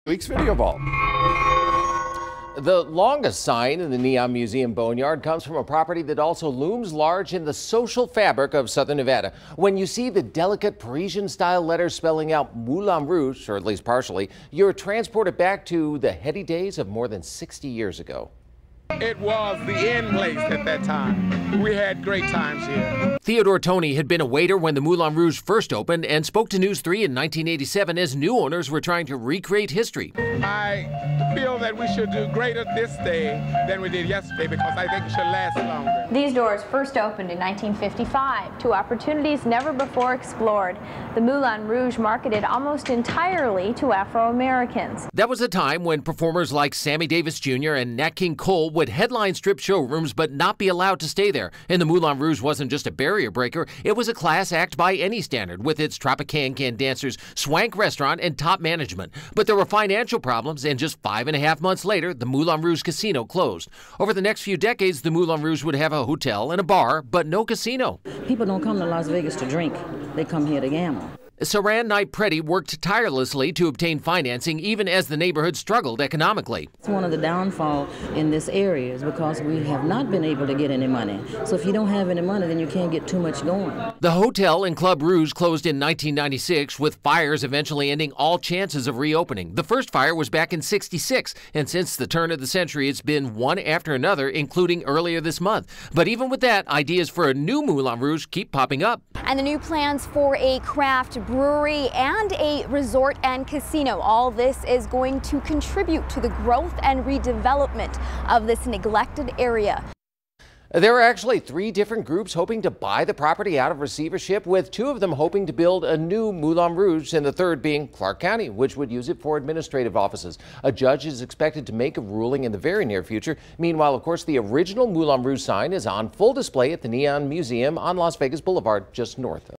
Week's Video Vault. The longest sign in the Neon Museum boneyard comes from a property that also looms large in the social fabric of southern Nevada. When you see the delicate Parisian-style letters spelling out Moulin Rouge, or at least partially, you're transported back to the heady days of more than 60 years ago. It was the end place at that time. We had great times here. Theodore Toney had been a waiter when the Moulin Rouge first opened and spoke to News 3 in 1987 as new owners were trying to recreate history. I feel that we should do greater this day than we did yesterday because I think it should last longer. These doors first opened in 1955 to opportunities never before explored. The Moulin Rouge marketed almost entirely to Afro-Americans. That was a time when performers like Sammy Davis Jr. and Nat King Cole would headline strip showrooms but not be allowed to stay there. And the Moulin Rouge wasn't just a barrier breaker, it was a class act by any standard with its Tropicana dancers, swank restaurant, and top management. But there were financial problems, and just 5.5 months later, the Moulin Rouge casino closed. Over the next few decades, the Moulin Rouge would have a hotel and a bar, but no casino. People don't come to Las Vegas to drink, they come here to gamble. Saran Knight-Preddy worked tirelessly to obtain financing even as the neighborhood struggled economically. It's one of the downfalls in this area is because we have not been able to get any money. So if you don't have any money, then you can't get too much going. The hotel and Club Rouge closed in 1996, with fires eventually ending all chances of reopening. The first fire was back in '66, and since the turn of the century, it's been one after another, including earlier this month. But even with that, ideas for a new Moulin Rouge keep popping up. And the new plans for a craft brewery and a resort and casino. All this is going to contribute to the growth and redevelopment of this neglected area. There are actually 3 different groups hoping to buy the property out of receivership, with 2 of them hoping to build a new Moulin Rouge, and the third being Clark County, which would use it for administrative offices. A judge is expected to make a ruling in the very near future. Meanwhile, of course, the original Moulin Rouge sign is on full display at the Neon Museum on Las Vegas Boulevard, just north of